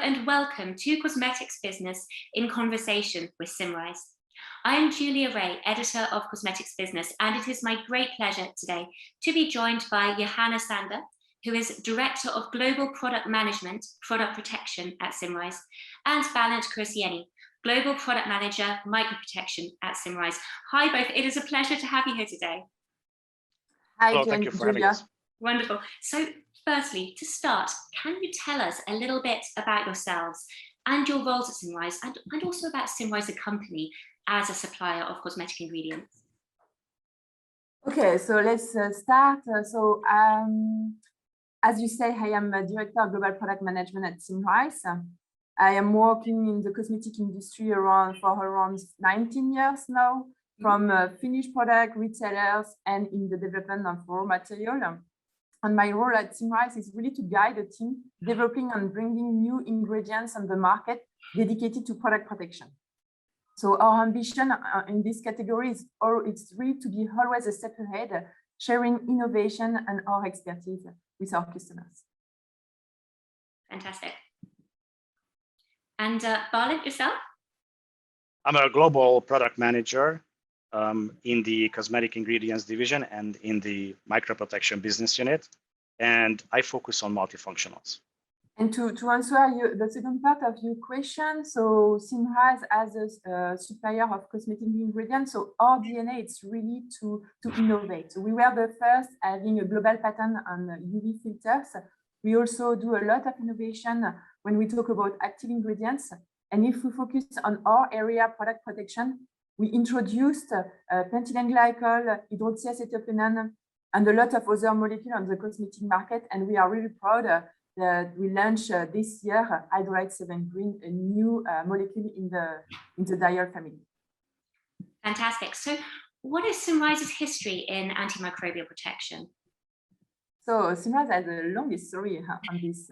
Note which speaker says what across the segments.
Speaker 1: and welcome to Cosmetics Business in Conversation with Symrise. I am Julia Ray, editor of Cosmetics Business, and it is my great pleasure today to be joined by Johanna Sander, who is Director of Global Product Management, Product Protection at Symrise, and Balint Kursieni, Global Product Manager, Microprotection at Symrise. Hi both, it is a pleasure to have you here today.
Speaker 2: Hi,
Speaker 3: Hello, thank you for having us.
Speaker 1: Wonderful. So firstly, to start, can you tell us a little bit about yourselves and your roles at Symrise, and also about Symrise, the company, as a supplier of cosmetic ingredients?
Speaker 2: Okay, so let's start. As you say, I am a Director of Global Product Management at Symrise. I am working in the cosmetic industry for around 19 years now, from finished product, retailers, and in the development of raw material. And my role at Symrise is really to guide the team developing and bringing new ingredients on the market dedicated to product protection. So our ambition in this category is it's really to be always a step ahead, sharing innovation and our expertise with our customers.
Speaker 1: Fantastic. And Balint, yourself?
Speaker 3: I'm a global product manager in the cosmetic ingredients division and in the microprotection business unit, and I focus on multifunctionals. And
Speaker 2: to answer the second part of your question, so Symrise as a supplier of cosmetic ingredients, so our DNA is really to innovate. So we were the first having a global patent on UV filters. We also do a lot of innovation when we talk about active ingredients. And if we focus on our area, product protection, we introduced pentylene glycol, hydroxyacetophenone, and a lot of other molecules on the cosmetic market. And we are really proud that we launched this year Hyderalite 7 Green, a new molecule in the diol family.
Speaker 1: Fantastic. So what is Symrise's history in antimicrobial protection?
Speaker 2: So Symrise has a long history on this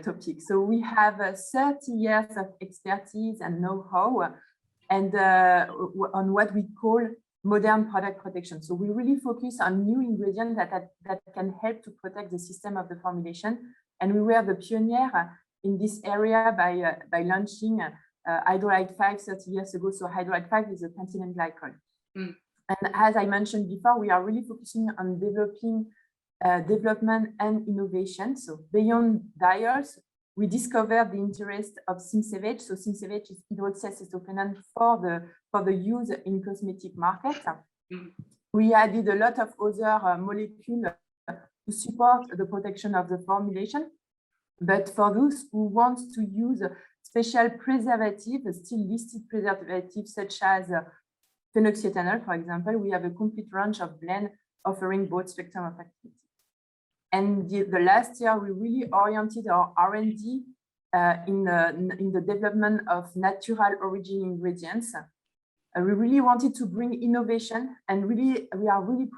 Speaker 2: topic. So we have 30 years of expertise and know-how and on what we call modern product protection. So we really focus on new ingredients that can help to protect the system of the formulation. And we were the pioneer in this area by launching Hyderalite 5 30 years ago. So Hyderalite 5 is a pentylene glycol. And as I mentioned before, we are really focusing on development and innovation. So beyond diols, we discovered the interest of Symsavage. So Symsavage is hydroxyacetophenone for the use in cosmetic market. We added a lot of other molecules to support the protection of the formulation. But for those who want to use special preservatives, still listed preservatives such as phenoxyethanol, for example, we have a complete range of blend offering both spectrum of activity. And the last year, we really oriented our R&D in the development of natural origin ingredients. We really wanted to bring innovation, and we are really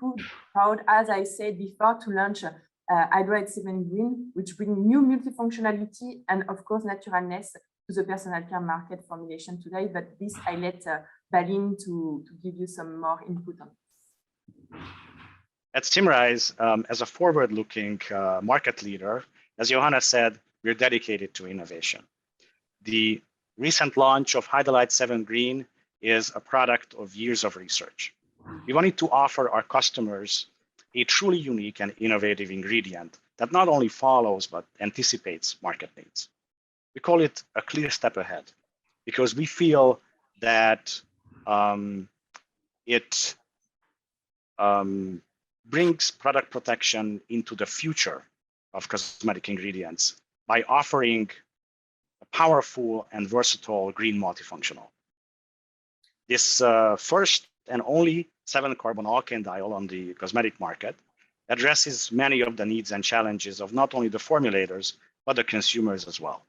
Speaker 2: proud, as I said before, to launch Hyderalite 7 Green, which brings new multifunctionality and, of course, naturalness to the personal care market formulation today. But this, I let Balint to give you some more input on this.
Speaker 3: At Symrise, as a forward-looking market leader, as Johanna said, we're dedicated to innovation. The recent launch of Hyderalite 7 Green is a product of years of research. We wanted to offer our customers a truly unique and innovative ingredient that not only follows, but anticipates market needs. We call it a clear step ahead because we feel that it brings product protection into the future of cosmetic ingredients by offering a powerful and versatile green multifunctional. This first and only 7-carbon alkane diol on the cosmetic market addresses many of the needs and challenges of not only the formulators, but the consumers as well,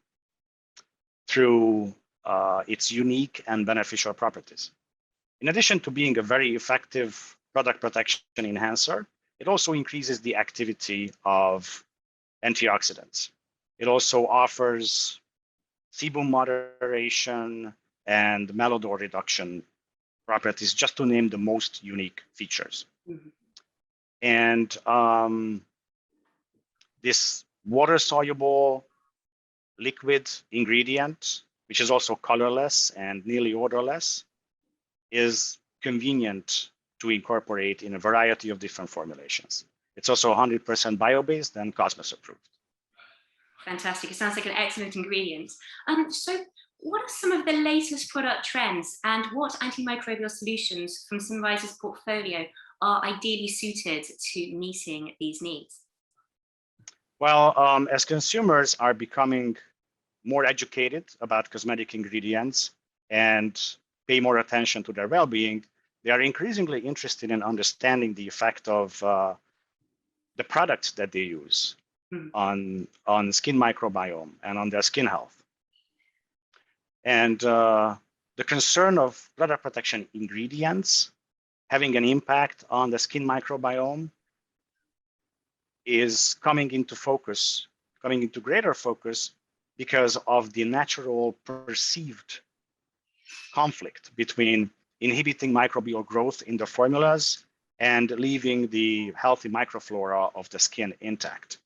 Speaker 3: through its unique and beneficial properties. In addition to being a very effective product protection enhancer, it also increases the activity of antioxidants. It also offers sebum moderation and malodor reduction properties, just to name the most unique features. And this water-soluble liquid ingredient, which is also colorless and nearly odorless, is convenient to incorporate in a variety of different formulations. It's also 100% bio-based and Cosmos approved.
Speaker 1: Fantastic. It sounds like an excellent ingredient. So what are some of the latest product trends and what antimicrobial solutions from Symrise's portfolio are ideally suited to meeting these needs?
Speaker 3: Well, as consumers are becoming more educated about cosmetic ingredients and pay more attention to their well-being, they are increasingly interested in understanding the effect of the products that they use on skin microbiome and on their skin health. And the concern of product protection ingredients having an impact on the skin microbiome is coming into focus, coming into greater focus because of the natural perceived conflict between inhibiting microbial growth in the formulas and leaving the healthy microflora of the skin intact.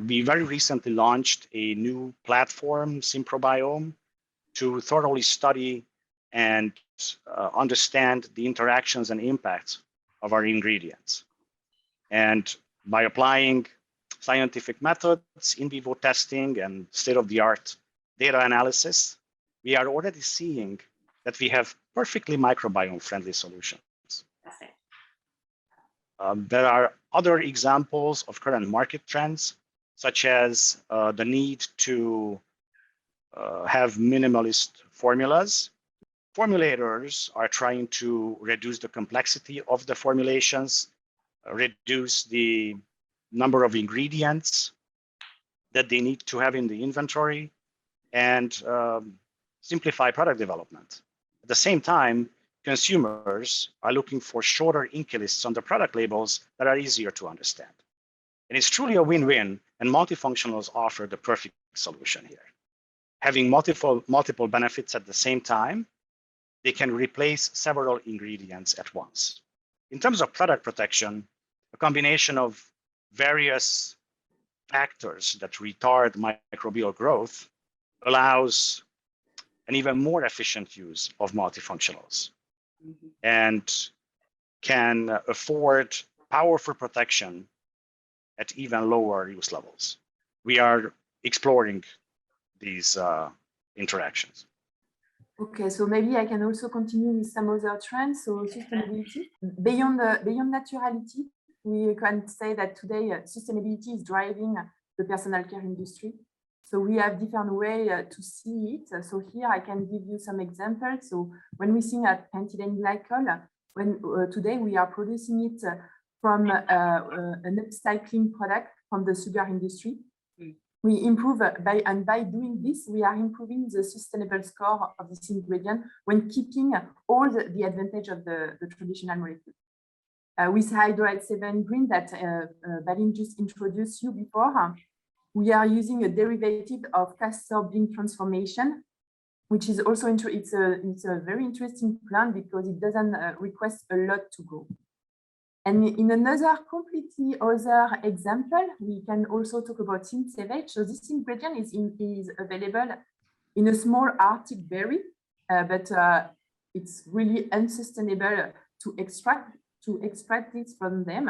Speaker 3: We very recently launched a new platform, Symprobiome, to thoroughly study and understand the interactions and impacts of our ingredients. And by applying scientific methods, in vivo testing, and state-of-the-art data analysis, we are already seeing that we have perfectly microbiome-friendly solutions. There are other examples of current market trends, such as the need to have minimalist formulas. Formulators are trying to reduce the complexity of the formulations, reduce the number of ingredients that they need to have in the inventory, and simplify product development. At the same time, consumers are looking for shorter INCI lists on the product labels that are easier to understand. And it's truly a win-win, and multifunctionals offer the perfect solution here. Having multiple benefits at the same time, they can replace several ingredients at once. In terms of product protection, a combination of various factors that retard microbial growth allows an even more efficient use of multifunctionals and can afford powerful protection at even lower use levels. We are exploring these interactions.
Speaker 2: Okay, so maybe I can also continue with some other trends. So sustainability, beyond naturality, we can say that today sustainability is driving the personal care industry. So we have different ways to see it. So here I can give you some examples. So when we think at ethylene glycol, when today we are producing it from an upcycling product from the sugar industry. We improve by doing this, we are improving the sustainable score of this ingredient when keeping all the advantage of the traditional molecule. With Hyderalite 7 green that Balin just introduced you before, we are using a derivative of castor bean transformation, which is also it's a very interesting plant because it doesn't request a lot to grow. And in another completely other example, we can also talk about Symrise. So this ingredient is available in a small Arctic berry, but it's really unsustainable to extract it from them.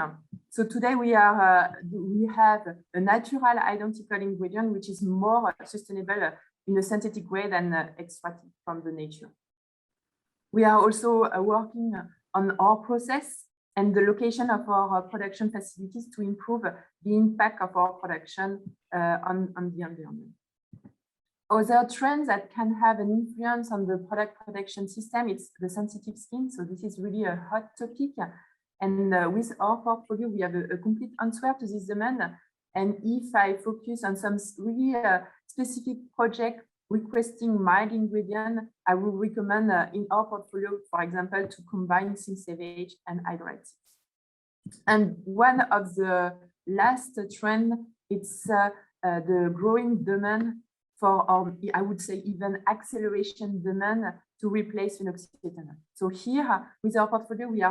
Speaker 2: So today we have a natural identical ingredient which is more sustainable in a synthetic way than extracted from the nature. We are also working on our process and the location of our production facilities to improve the impact of our production on the environment. Other trends that can have an influence on the product protection system, it's the sensitive skin. So this is really a hot topic. And with our portfolio, we have a complete answer to this demand. And if I focus on some really specific project requesting mild ingredient, I will recommend in our portfolio, for example, to combine Symrise and Hyderalite. And one of the last trend, it's the growing demand for, I would say, even acceleration demand to replace phenoxyethanol. So here, with our portfolio, we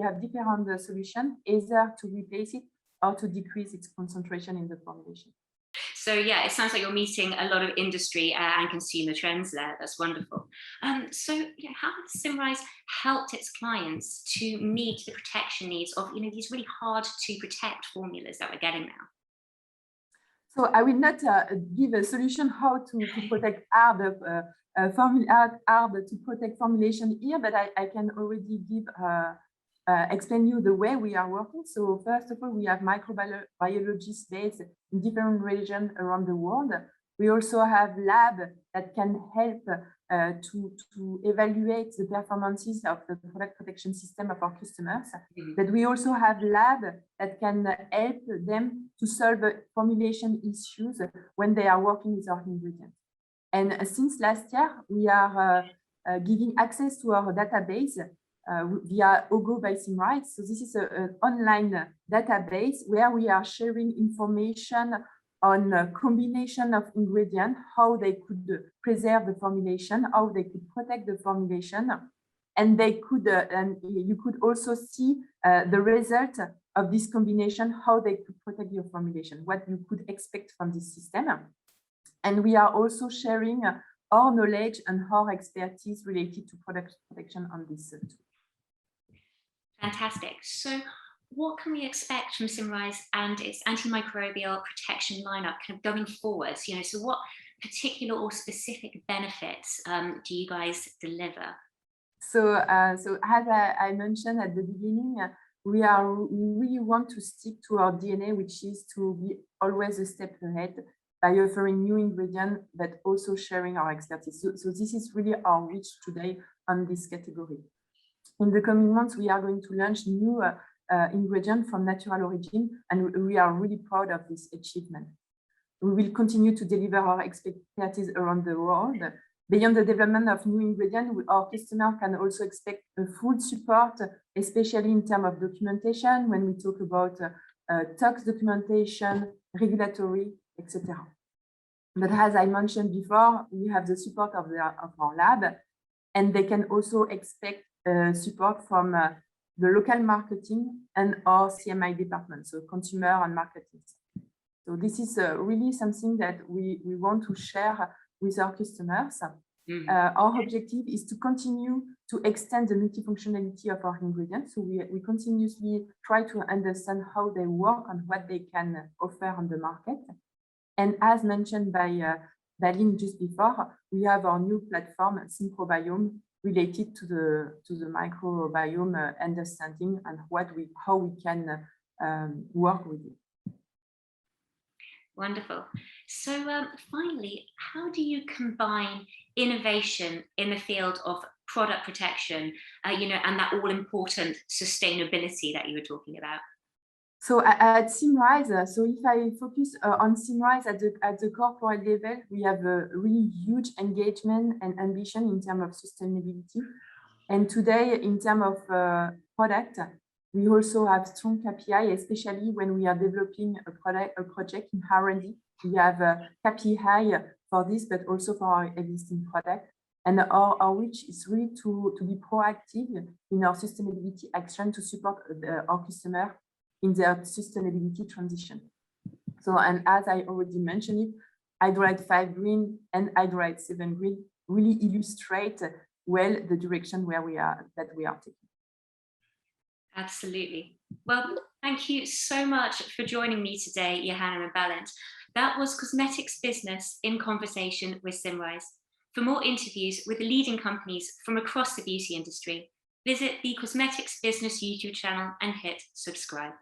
Speaker 2: have different solutions, either to replace it or to decrease its concentration in the formulation.
Speaker 1: So yeah, it sounds like you're meeting a lot of industry and consumer trends there. That's wonderful. So yeah, how has Symrise helped its clients to meet the protection needs of these really hard to protect formulas that we're getting now?
Speaker 2: So I will not give a solution how to protect hard to protect formulation here, but I can already give explain you the way we are working. So first of all, we have microbiologists based in different regions around the world. We also have labs that can help to evaluate the performances of the product protection system of our customers. But we also have labs that can help them to solve formulation issues when they are working with our ingredients. And since last year, we are giving access to our database via OGO by Symrise. So this is an online database where we are sharing information on a combination of ingredients, how they could preserve the formulation, how they could protect the formulation, and they could, and you could also see the result of this combination, how they could protect your formulation, what you could expect from this system. And we are also sharing our knowledge and our expertise related to product protection on this tool.
Speaker 1: Fantastic. So what can we expect from Symrise and its antimicrobial protection lineup kind of going forwards? So what particular or specific benefits do you guys deliver?
Speaker 2: So as I mentioned at the beginning, we really want to stick to our DNA, which is to be always a step ahead by offering new ingredients, but also sharing our expertise. So this is really our reach today on this category. In the coming months, we are going to launch new ingredients from natural origin, and we are really proud of this achievement. We will continue to deliver our expertise around the world. Beyond the development of new ingredients, our customers can also expect a full support, especially in terms of documentation, when we talk about tax documentation, regulatory, etc. But as I mentioned before, we have the support of our lab, and they can also expect support from the local marketing and our CMI department, so consumer and marketing. So this is really something that we want to share with our customers. Our objective is to continue to extend the multifunctionality of our ingredients. So we continuously try to understand how they work and what they can offer on the market. And as mentioned by Lynn just before, we have our new platform, Symprobiome, related to the microbiome understanding and how we can work with it.
Speaker 1: Wonderful. So finally, how do you combine innovation in the field of product protection, and that all-important sustainability that you were talking about?
Speaker 2: So at Symrise, so if I focus on Symrise at the corporate level, we have a really huge engagement and ambition in terms of sustainability. And today, in terms of product, we also have strong KPI, especially when we are developing a project in R&D. We have a KPI for this, but also for our existing product. And our reach is really to be proactive in our sustainability action to support our customer in their sustainability transition. So, and as I already mentioned it, Hyderalite 5 Green and Hyderalite 7 Green really illustrate well the direction that we are taking.
Speaker 1: Absolutely. Well, thank you so much for joining me today, Johanna and Balint. That was Cosmetics Business in Conversation with Symrise. For more interviews with leading companies from across the beauty industry, visit the Cosmetics Business YouTube channel and hit subscribe.